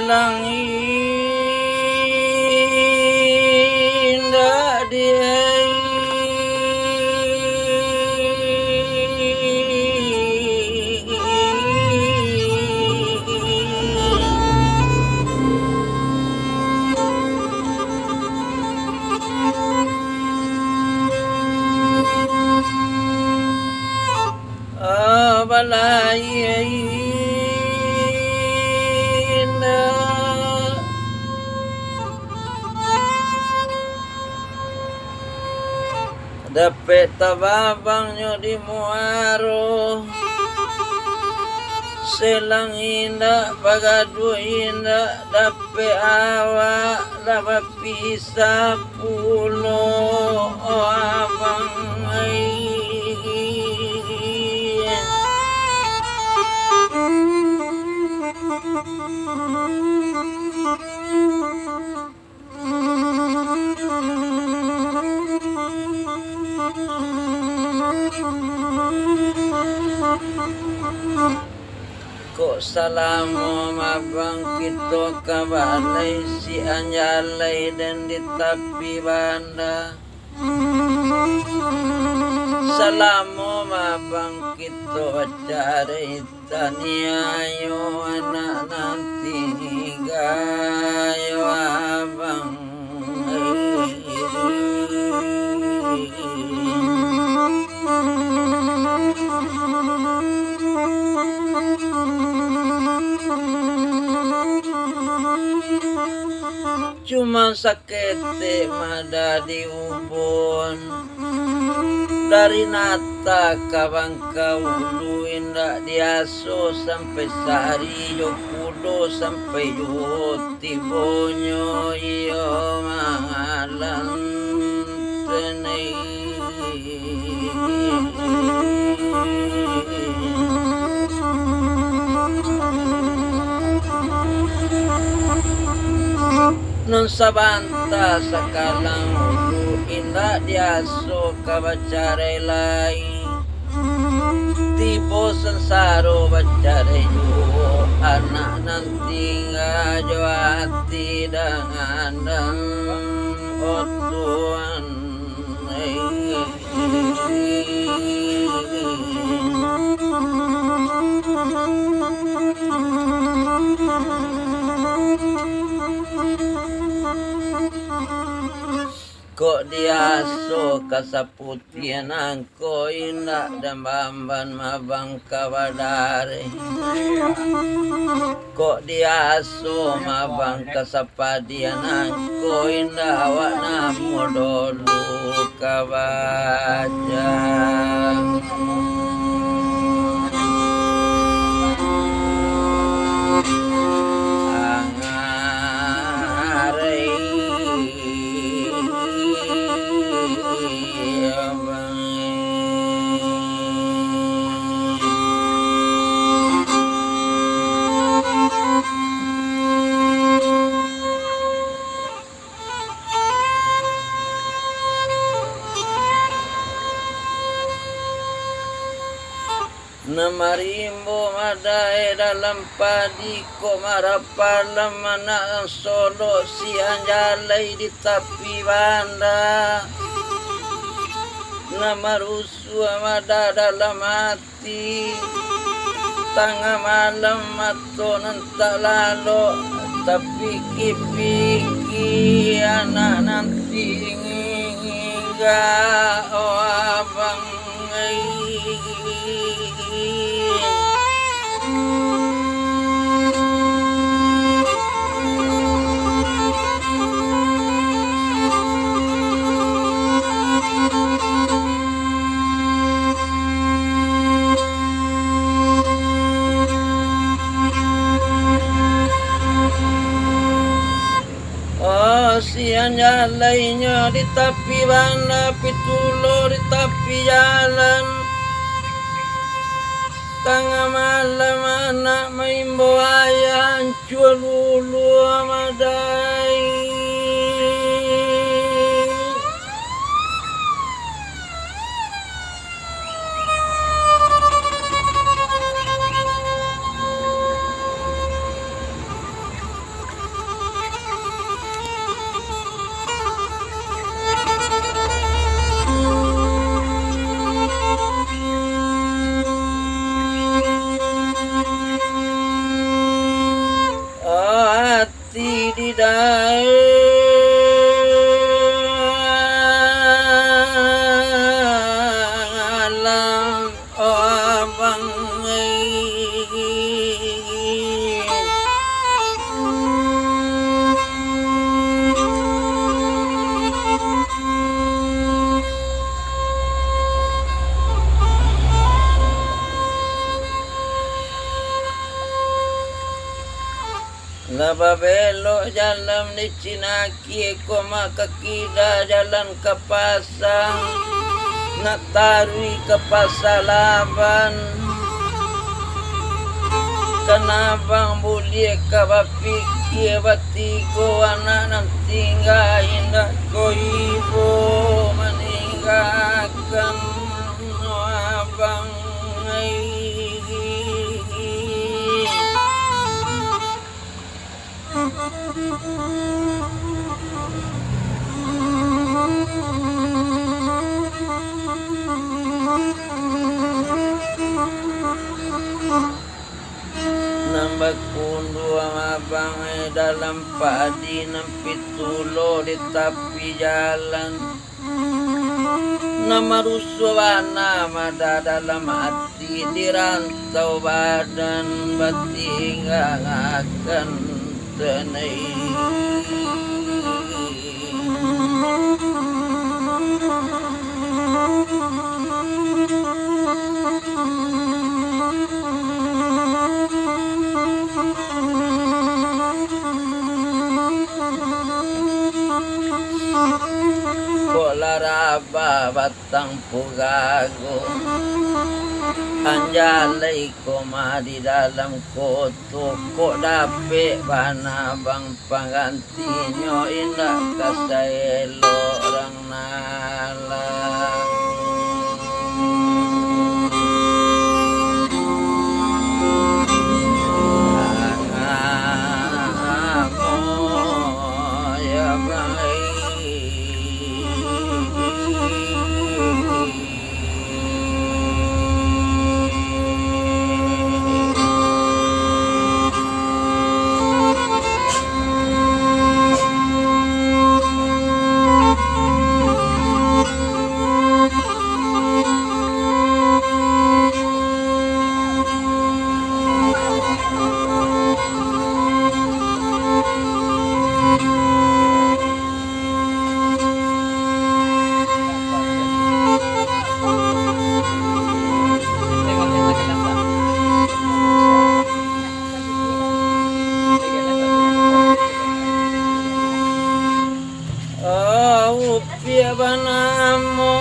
silang indah diai balai indah dapet tababangnya di muaro selang indah pagadu indah dapet awak lama pisah pulo abang kok salamo mabang kito kabalay si anyalay dan di tepi banda salamo mabang kito cari taniayo anak nanti gayo abang cuma sakete mada di ubon dari nata kabangka ulu indah diaso sampai sari yokudo sampai yuti bonyo iyo mahalan tenei non sabanta sakalang ulu indah diaso kabacare lai tipo sensaro bacare yu anak nanti ngajo hati dengan otuan kok diaso kasaputian angko indah dan bamban mabang kawadare kok diaso mabang kasapadian angko indah awak namu dolu kawajang Namarimbo madae dalam padi ko marapalam mana solo si anjalai di tepi banda namarusu amada dalam hati tengah malam atau nanti lalu tapi kipiki anak nanti hingga oh abang siang nyalainya di tepi banda pitulo di tepi jalan tengah malam anak maimbo ayah hancur lulu amadai Nababelo jalan di Cinaki koma kekida jalan ke pasang Natarui ke pasalaban Kenabang bulie kabapiki batigo anak nam tinggal indah ko ibu meninggalkan abang nambah kundu abang dalam padi nempit tulo di tepi jalan nama rusuh nama dalam hati dirantau badan batingan akan tenai Laraba batang pugago anjalay koma di dalam koto kok dape banabang panggantinyo indah kasayelo orang nalang Upia banamo